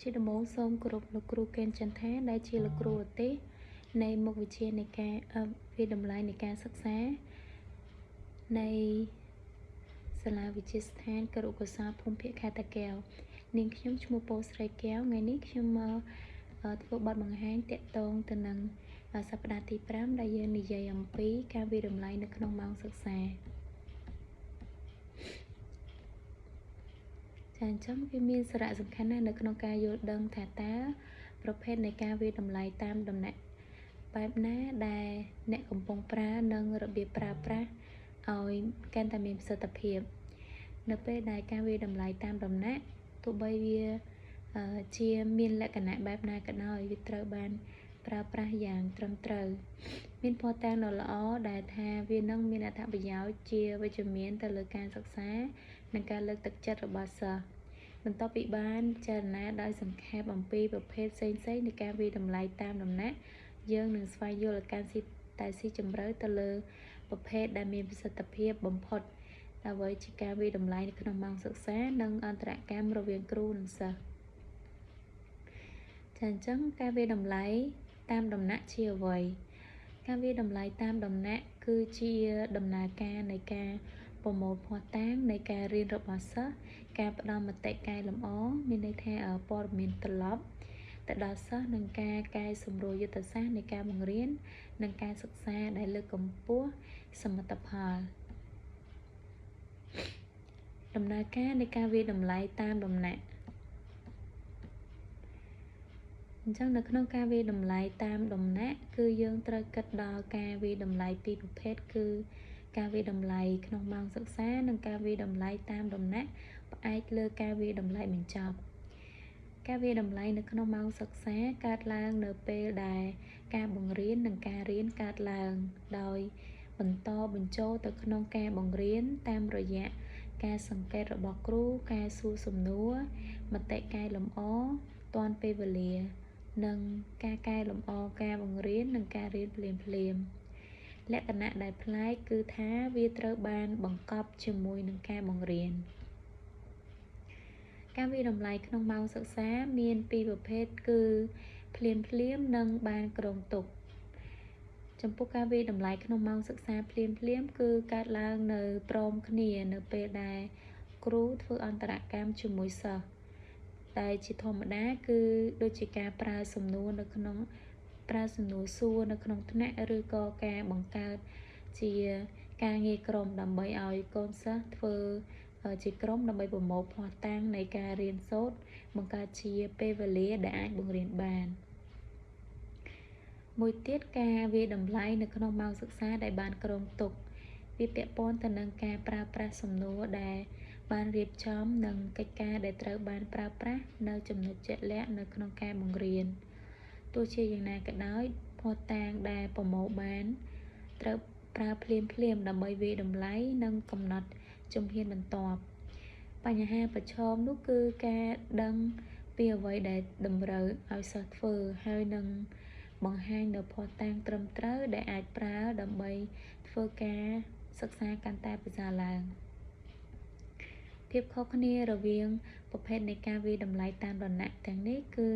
ជាដំបូងសូមគោរពលោកគ្រូកេនចន្ទថាដែលជាលោកគ្រូឧទ្ទេសនៃមុខវិជ្ជានៃការវិតម្លៃនៃការសិក្សានៃសាលាវិទ្យាស្ថានគរុកោសល្យភូមិភាគខេត្តតាកែវនាងខ្ញុំឈ្មោះពោស្រីកែវថ្ងៃនេះខ្ញុំមកធ្វើបទបង្ហាញតាក់ទងទៅនឹងសប្តាហ៍ទី5ដែលយើងនិយាយអំពីការវិតម្លៃនៅក្នុងម៉ោងសិក្សាចាអញ្ចឹងវាមានសារៈសំខាន់ណាស់នៅក្នុងការយល់ដឹងថាតើប្រភេទនៃការវិតម្លៃតាមដំណាក់បែបណាដែលអ្នកកំពុងប្រើនិងរបៀបប្រើប្រាស់ឲ្យកាន់តែមានប្រសិទ្ធភាពនៅពេលដែលការវិតម្លៃតាមដំណាក់ទោះបីវាជាមានលក្ខណៈបែបណាក៏ដោយវាត្រូវបានប្រើប្រាស់យ៉ាងត្រឹមត្រូវមានភស្តុតាងដ៏ល្អដែលថាវានឹងមានអត្ថប្រយោជន៍ជាវិជ្ជមានទៅលើការសិក្សានិងការលើកទឹកចិត្តរបស់សិស្សបន្ទាប់ពីបានពិចារណាដោយសង្ខេបអំពីប្រភេទផ្សេងៗនៃការវិតម្លៃតាមដំណាក់យើងនឹងស្វែងយល់ឲ្យកាន់តែស៊ីជម្រៅទៅលើប្រភេទដែលមានប្រសិទ្ធភាពបំផុតអ្វីជាការវិតម្លៃនៅក្នុងម៉ោងសិក្សានិងអន្តរកម្មរវាងគ្រូនិងសិស្សចាអញ្ចឹងការវិតម្លៃតាមដំណាក់ជាអ្វីការវិតម្លៃតាមដំណាក់គឺជាដំណើរការនៃការប្រមូលភស្តុតាងនៃការរៀនរបស់សិស្សការផ្ដល់មតិកែលម្អមានន័យថាព័ត៌មានត្រឡប់ទៅដល់សិស្សនិងការកែសម្រួលយុទ្ធសាស្ត្រនៃការបង្រៀននិងការសិក្សាដែលលើកកម្ពស់សមិទ្ធផលដំណើរការនៃការវិតម្លៃតាមដំណាក់អញ្ចឹងនៅក្នុងការវិតម្លៃតាមដំណាក់គឺយើងត្រូវគិតដល់ការវិតម្លៃពីរប្រភេទគឺការវិតម្លៃក្នុងម៉ោងសិក្សានិងការវិតម្លៃតាមដំណាក់ផ្អែកលើការវិតម្លៃបញ្ចប់ការវិតម្លៃនៅក្នុងម៉ោងសិក្សាកើតឡើងនៅពេលដែលការបង្រៀននិងការរៀនកើតឡើងដោយបន្តបញ្ចូលទៅក្នុងការបង្រៀនតាមរយៈការសង្កេតរបស់គ្រូការសួរសំណួរមតិកែលម្អទាន់ពេលវេលានិងការកែលម្អការបង្រៀននិងការរៀនភ្លាមៗលក្ខណៈដែលប្លែកគឺថាវាត្រូវបានបង្កប់ជាមួយនឹងការបង្រៀនការវិតម្លៃក្នុងម៉ោងសិក្សាមានពីរប្រភេទគឺភ្លាមនិងបានគ្រោងទុកចំពោះការវិតម្លៃក្នុងម៉ោងសិក្សាភ្លាមគឺកើតឡើងនៅព្រមគ្នានៅពេលដែលគ្រូធ្វើអន្តរកម្មជាមួយសិស្សតែជាធម្មតាគឺដូចជាការប្រើសំណួរសួរនៅក្នុងថ្នាក់ឬក៏ការបង្កើតជាការងារក្រុមដើម្បីឲ្យកូនសិស្សធ្វើជាក្រុមដើម្បីប្រមូលភស្តុតាងនៃការរៀនសូត្របង្កើតជាពេលវេលាដែលអាចបង្រៀនបានមួយទៀតការវាតម្លៃនៅក្នុងម៉ោងសិក្សាដែលបានគ្រោងទុកវាពាក់ព័ន្ធទៅនឹងការប្រើប្រាស់សំណួរដែលបានរៀបចំនិងកិច្ចការដែលត្រូវបានប្រើប្រាស់នៅចំណុចជាក់លាក់នៅក្នុងការបង្រៀនទោះជាយ៉ាងណាក៏ដោយភស្តុតាងដែលប្រមូលបានត្រូវប្រើភ្លាមដើម្បីវាតម្លៃនិងកំណត់ជំហានបន្ទាប់បញ្ហាប្រឈមនោះគឺការដឹងពីអ្វីដែលតម្រូវឲ្យសិស្សធ្វើហើយនឹងបង្ហាញនៅភស្តុតាងត្រឹមត្រូវដែលអាចប្រើដើម្បីធ្វើការសិក្សាកាន់តែប្រសើរឡើងភាពខុសគ្នារវាងប្រភេទនៃការវាតម្លៃតាមដំណាក់ទាំងនេះគឺ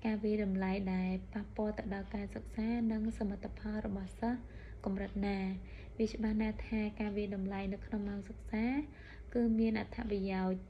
ការវាតម្លៃដែលប៉ះពាល់ទៅដល់ការសិក្សានិងសមិទ្ធផលរបស់សិស្សកម្រិតណាវាច្បាស់ណាស់ថាការវាតម្លៃនៅក្នុងម៉ោងសិក្សាគឺមានអត្ថប្រយោជន៍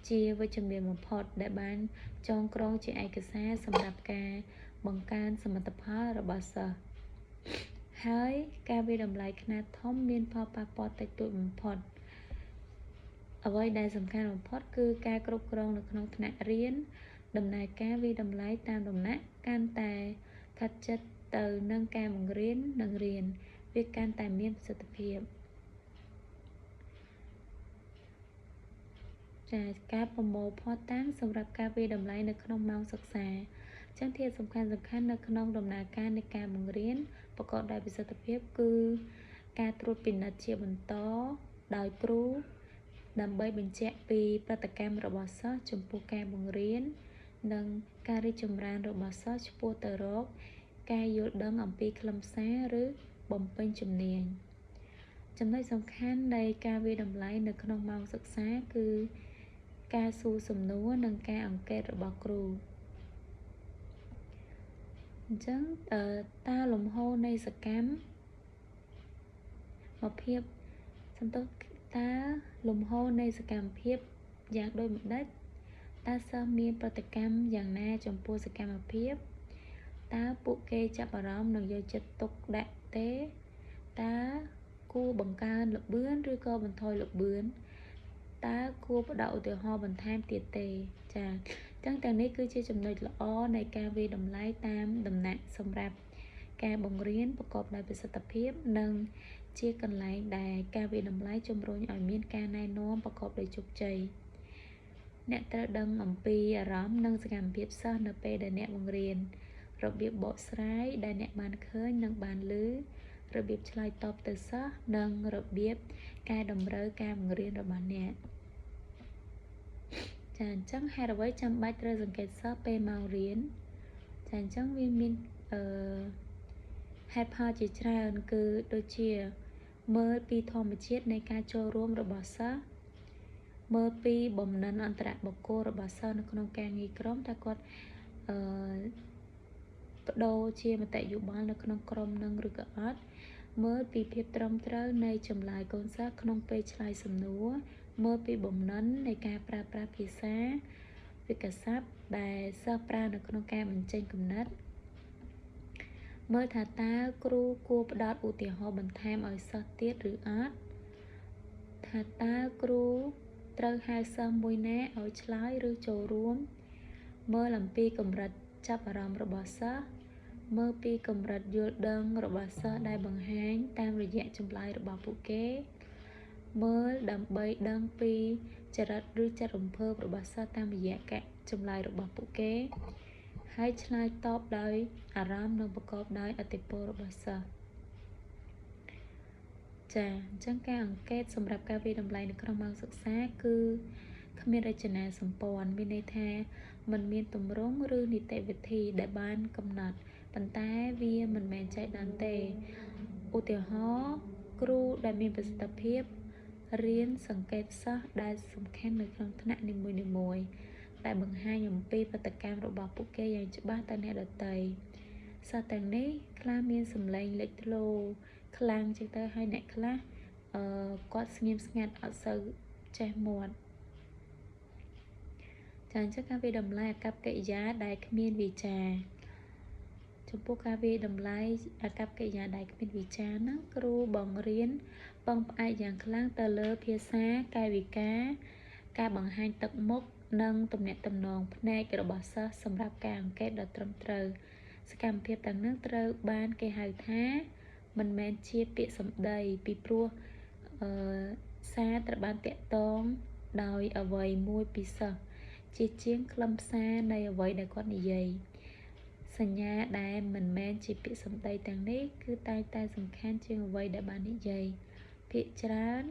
ជាវិជ្ជមានបំផុតដែលបានចងក្រងជាឯកសារសម្រាប់ការបង្កើនសមិទ្ធផលរបស់សិស្សហើយការវាតម្លៃខ្នាតធំមានផលប៉ះពាល់តិចតួចបំផុតអ្វីដែលសំខាន់បំផុតគឺការគ្រប់គ្រងនៅក្នុងថ្នាក់រៀនដំណើរការវាតម្លៃតាមដំណាក់កាន់តែខិតជិតទៅនឹងការបង្រៀននិងរៀនវាកាន់តែមានប្រសិទ្ធភាពការប្រមូលភស្តុតាងសម្រាប់ការវាតម្លៃនៅក្នុងម៉ោងសិក្សាចឹងធាតុសំខាន់នៅក្នុងដំណើរការនៃការបង្រៀនប្រកបដោយប្រសិទ្ធភាពគឺការត្រួតពិនិត្យជាបន្តដោយគ្រូដើម្បីបញ្ជាក់ពីប្រតិកម្មរបស់សិស្សចំពោះការបង្រៀននិងការរីកចម្រើនរបស់សិស្សឆ្ពោះទៅរកការយល់ដឹងអំពីខ្លឹមសារឬបំពេញជំនាញចំណុចសំខាន់នៃការវាតម្លៃនៅក្នុងម៉ោងសិក្សាគឺការសួរសំណួរនិងការអង្កេតរបស់គ្រូ Chẳng ta lùm hô này sẽ cám một hiệp xong tốt ta lùm hô này sẽ cảm hiệp dạng đôi một đất ta sơ miênប្រតិកម្មយ៉ាងណាចំពោះសកម្មភាពតើពួកគេចាប់អារម្មណ៍និងយកចិត្តទុកដាក់ទេតើគួរបង្កើនល្បឿនឬក៏បន្ថយល្បឿនតើគួរបដិឧទាហរណ៍បន្ថែមទៀតទេចា៎ចឹងទាំងនេះគឺជាចំណុចល្អនៃការវិតម្លៃតាមដំណាក់សម្រាប់ការបង្រៀនប្រកបដោយប្រសិទ្ធភាពនិងជាកន្លែងដែលការវិតម្លៃជំរុញឲ្យមានការណែនាំប្រកបដោយជោគជ័យអ្នកត្រូវដឹងអំពីអារម្មណ៍និងសកម្មភាពសិស្សនៅពេលដែលអ្នកបង្រៀនរបៀបបកស្រាយដែលអ្នកបានឃើញនិងបានឮរបៀបឆ្លើយតបទៅសិស្សនិងរបៀបកែតម្រូវការបង្រៀនរបស់អ្នកចាអញ្ចឹងហេតុអ្វីចាំបាច់ត្រូវសង្កេតសិស្សពេលម៉ោងរៀនចាអញ្ចឹងវាមានហេតុផលជាច្រើនគឺដូចជាមើលពីធម្មជាតិនៃការចូលរួមរបស់សិស្សមើលពីបំណិនអន្តរបុគ្គលរបស់សិស្សនៅក្នុងការងារក្រុមថាគាត់បដូរជាមតិយោបល់នៅក្នុងក្រុមនឹងឬក៏អត់មើលពីភាពត្រឹមត្រូវនៃចម្លើយកូនសិស្សក្នុងពេលឆ្លើយសំណួរមើលពីបំណិននៃការប្រើប្រាស់ភាសាវិក្យសព្ទដែលសិស្សប្រើនៅក្នុងការបញ្ចេញគំនិតមើលថាតើគ្រូគួរផ្ដល់ឧទាហរណ៍បន្ថែមឲ្យសិស្សទៀតឬអត់ថាតើគ្រូត្រូវហៅសិស្សមួយណាឲ្យឆ្លើយឬចូលរួមមើលអំពីកម្រិតចាប់អារម្មណ៍របស់សិស្សមើលពីកម្រិតយល់ដឹងរបស់សិស្សដែលបង្ហាញតាមរយៈចម្លើយរបស់ពួកគេមើលដើម្បីដឹងពីចរិតឬចិត្តរំភើបរបស់សិស្សតាមរយៈការចម្លើយរបស់ពួកគេហើយឆ្លើយតបដោយអារម្មណ៍និងប្រកបដោយឥទ្ធិពលរបស់សិស្សចាអញ្ចឹងការអង្កេតសម្រាប់ការវិតម្លៃនៅក្នុងម៉ោងសិក្សាគឺគ្មានរចនាសម្ព័ន្ធមានន័យថាมันមានទម្រង់ឬនីតិវិធីដែលបានកំណត់ប៉ុន្តែវាមិនមែនចៃដន្យទេឧទាហរណ៍គ្រូដែលមានប្រសិទ្ធភាពរៀនសង្កេតសិស្សដែលសំខាន់នៅក្នុងថ្នាក់នីមួយៗដែលបង្ហាញអំពីប្រតិកម្មរបស់ពួកគេយ៉ាងច្បាស់ទៅអ្នកដទៃសិស្សទាំងនេះខ្លះមានសម្លេងលេចធ្លោខ្លាំងចឹងទៅហើយអ្នកខ្លះគាត់ស្ងៀមស្ងាត់អត់សូវចេះមាត់ចាអញ្ចឹងការវិតម្លៃអាកប្បកិរិយាដែលគ្មានវាចាចំពោះការវិតម្លៃអាកប្បកិរិយាដែលគ្មានវាចាហ្នឹងគ្រូបង្រៀនពឹងផ្អែកយ៉ាងខ្លាំងទៅលើភាសាកាយវិការការបង្ហាញទឹកមុខនិងទំនាក់ទំនងភ្នែករបស់សិស្សសម្រាប់ការអង្កេតដ៏ត្រឹមត្រូវសកម្មភាពទាំងនោះត្រូវបានគេហៅថាមិនមែនជាពាក្យសម្ដីពីព្រោះសារត្រូវបានតាក់ទងដោយអ្វីមួយពីសិស្សជាជាងខ្លឹមសារនៃអ្វីដែលគាត់និយាយសញ្ញាដែលមិនមែនជាពាក្យសម្ដីទាំងនេះគឺតែងតែសំខាន់ជាងអ្វីដែលបាននិយាយភាគច្រើន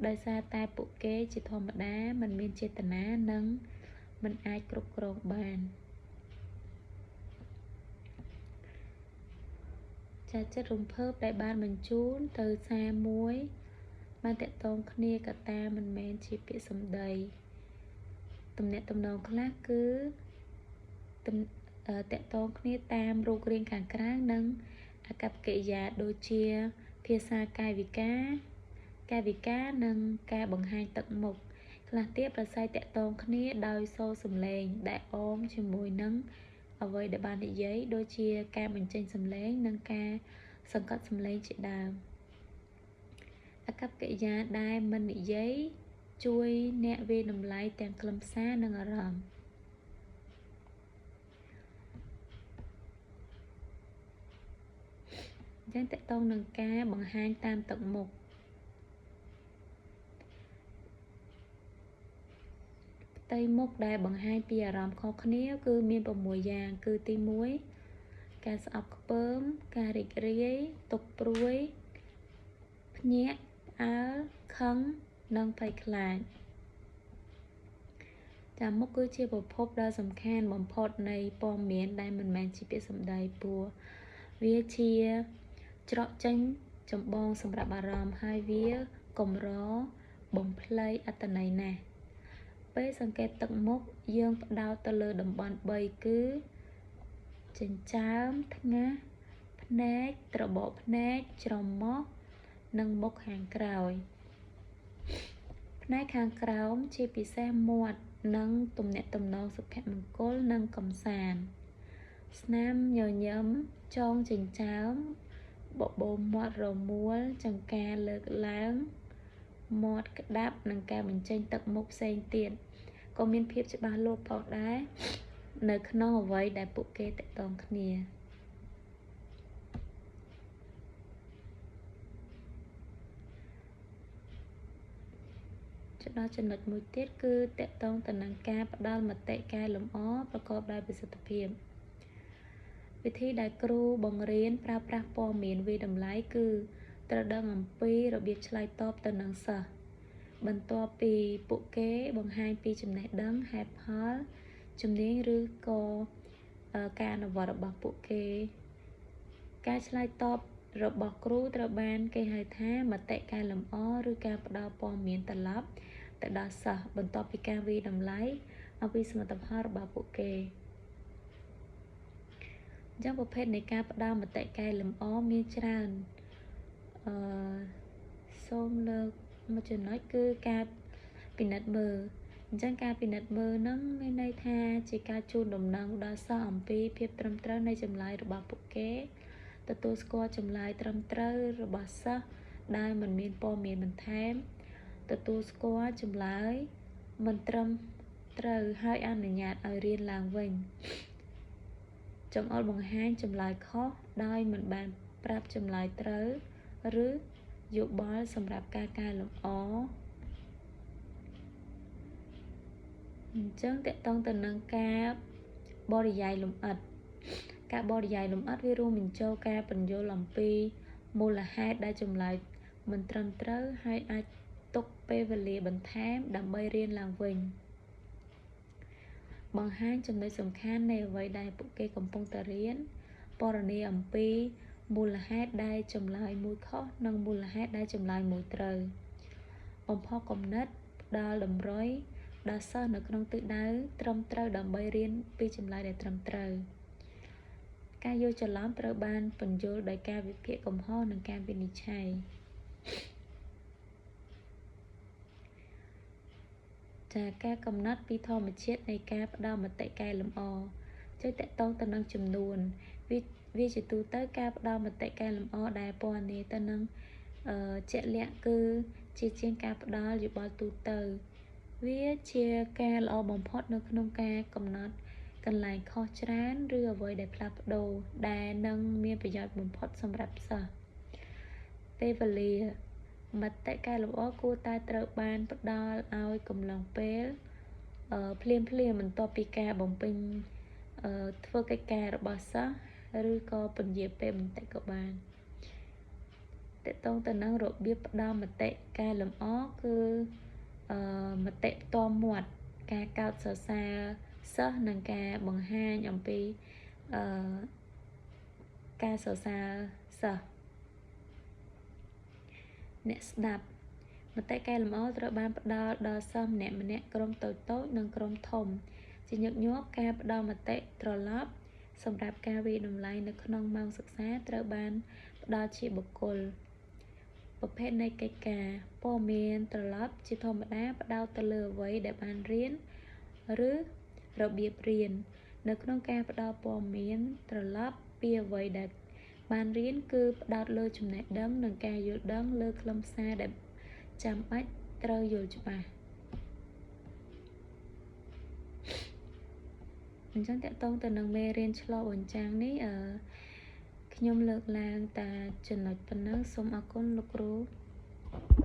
ដោយសារតែពួកគេជាធម្មតាមិនមានចេតនានិងមិនអាចគ្រប់គ្រងបានចាចិត្តរំភើបដែលបានបញ្ជូនទៅសារមួយបានតាក់ទងគ្នាកត្តាមិនមែនជាពាក្យសម្ដីទំនាក់ទំនងខ្លះគឺតាក់ទងគ្នាតាមរូបរាងខាងក្រៅនិងអាកប្បកិរិយាដូចជាភាសាកាយវិការនិងការបង្ហាញទឹកមុខខ្លះទៀតប្រស័យតាក់ទងគ្នាដោយសូរសំឡេងដែលអមជាមួយនឹងអ្វីដែលបាននិយាយដូចជាការបញ្ចេញសំឡេងនិងការសង្កត់សំឡេងជាដើមអាកប្បកិរិយាដែលមិននិយាយជួយអ្នកវាយតម្លៃទាំងខ្លឹមសារនិងអារម្មណ៍យ៉ាងតកតងនឹងការបង្ហាញតាមទឹកមុខផ្ទៃមុខដែលបង្ហាញពីអារម្មណ៍ខុសគ្នាគឺមាន6យ៉ាងគឺទី1ការស្អប់ខ្ពើមការរីករាយទុក្ខព្រួយភ្ញាក់ផ្អើលខឹងនិងភ័យខ្លាចចាមុខគឺជាប្រភពដ៏សំខាន់បំផុតនៃព័ត៌មានដែលមិនមែនជាពាក្យសម្ដីព្រោះវាជាច្រកចេញចម្បងសម្រាប់អារម្មណ៍ហើយវាកម្របំភ្លៃអត្ថន័យណាស់ពេលសង្កេតទឹកមុខយើងផ្ដោតទៅលើតំបន់3គឺ ចិញ្ចើមថ្ងាសភ្នែកត្របកភ្នែកច្រមុះនិងមុខខាងក្រោយផ្នែកខាងក្រោមជាពិសេសមាត់និងទំនាក់ទំនងសុភមង្គលនិងកំសាន្តស្នាមញញឹមចងចិញ្ចើមបបោមាត់រមួលចង្កាលើកឡើងមាត់ក្តាប់និងការបញ្ចេញទឹកមុខផ្សេងទៀតក៏មានភាពច្បាស់លាស់ផងដែរនៅក្នុងអ្វីដែលពួកគេតាក់ទងគ្នាចំណុចមួយទៀតគឺតាក់ទងទៅនឹងការផ្ដល់មតិកែលម្អប្រកបដោយប្រសិទ្ធភាពវិធីដែលគ្រូបង្រៀនប្រើប្រាស់ព័ត៌មានវាយតម្លៃគឺត្រូវដឹងអំពីរបៀបឆ្លើយតបទៅនឹងសិស្សបន្ទាប់ពីពួកគេបង្ហាញពីចំណេះដឹងហេតុផលជំនាញឬក៏ការអនុវត្តរបស់ពួកគេការឆ្លើយតបរបស់គ្រូត្រូវបានគេហៅថាមតិកែលម្អឬការផ្ដល់ព័ត៌មានត្រឡប់ទៅដល់សិស្សបន្ទាប់ពីការវាយតម្លៃអំពីសមិទ្ធផលរបស់ពួកគេអញ្ចឹងប្រភេទនៃការផ្ដល់មតិកែលម្អមានច្រើនសូមលើកមួយចំណុចគឺការពិនិត្យមើលអញ្ចឹងការពិនិត្យមើលហ្នឹងមានន័យថាជាការជូនដំណឹងដល់សិស្សអំពីភាពត្រឹមត្រូវនៃចម្លើយរបស់ពួកគេទទួលស្គាល់ចម្លើយត្រឹមត្រូវរបស់សិស្សដែលមិនមានព័ត៌មានបន្ថែមទទួលស្គាល់ចម្លើយមិនត្រឹមត្រូវហើយអនុញ្ញាតឲ្យរៀនឡើងវិញចង្អុលបង្ហាញចម្លើយខុសដោយមិនបានប្រាប់ចម្លើយត្រូវឬយោបល់សម្រាប់ការកែលម្អអញ្ចឹងតកតងទៅនឹងការបរិយាយលម្អិតការបរិយាយលម្អិតវារួមបញ្ចូលការពន្យល់អំពីមូលហេតុដែលចម្លើយមិនត្រឹមត្រូវហើយអាចទុកពេលវេលាបន្ថែមដើម្បីរៀនឡើងវិញបង្ហាញចំណុចសំខាន់នៃអ្វីដែលពួកគេកំពុងតែរៀនពណ៌នាអំពីមូលហេតុដែលចម្លើយមួយខុសនិងមូលហេតុដែលចម្លើយមួយត្រូវបំផុសគំនិតផ្ដល់តម្រុយដល់សិស្សនៅក្នុងទិសដៅត្រឹមត្រូវដើម្បីរៀនពីចម្លើយដែលត្រឹមត្រូវការយល់ច្រឡំត្រូវបានពន្យល់ដោយការវិភាគកំហុសនិងការវិនិច្ឆ័យការកំណត់ពីធម្មជាតិនៃការផ្ដល់មតិកែលម្អជួយតកតងទៅនឹងចំនួនវាជាទូទៅការផ្ដល់មតិកែលម្អដែលពណ៌នាទៅនឹងជាក់លាក់គឺជាជាងការផ្ដល់យោបល់ទូទៅវាជាការល្អបំផុតនៅក្នុងការកំណត់កន្លែងខុសច្រើនឬអ្វីដែលផ្លាស់ប្ដូរដែលនឹងមានប្រយោជន៍បំផុតសម្រាប់សិស្សពេលវេលាមតិកែលម្អគួរតែត្រូវបានផ្ដល់ឲ្យកំឡុងពេលភ្លាមបន្ទាប់ពីការបំពេញធ្វើកិច្ចការរបស់សិស្សឬក៏ពន្យាពេលបន្តិចក៏បានតកតងទៅនឹងរបៀបផ្ដល់មតិកែលម្អគឺមតិផ្ទាល់មាត់ការកោតសរសើរសិស្សនិងការបង្ហាញអំពីការសរសើរសិស្សអ្នកស្ដាប់មតិកែលម្អត្រូវបានផ្ដល់ដល់សិស្សម្នាក់ក្រុមតូចនិងក្រុមធំជាញឹកញាប់ការផ្ដល់មតិត្រឡប់សម្រាប់ការវាយតម្លៃនៅក្នុងម៉ោងសិក្សាត្រូវបានផ្ដល់ជាបុគ្គលប្រភេទនៃកិច្ចការព័ត៌មានត្រឡប់ជាធម្មតាផ្ដោតទៅលើអ្វីដែលបានរៀនឬរបៀបរៀននៅក្នុងការផ្ដល់ព័ត៌មានត្រឡប់ពីអ្វីដែលបានរៀនគឺផ្ដោតលើចំណេះដឹងនិងការយល់ដឹងលើខ្លឹមសារដែលចាំបាច់ត្រូវយល់ច្បាស់អញ្ចឹងតកតងទៅនឹងមេរៀនឆ្លុះបញ្ចាំងនេះខ្ញុំលើកឡើងតែចំណុចប៉ុណ្ណឹងសូមអរគុណលោកគ្រូ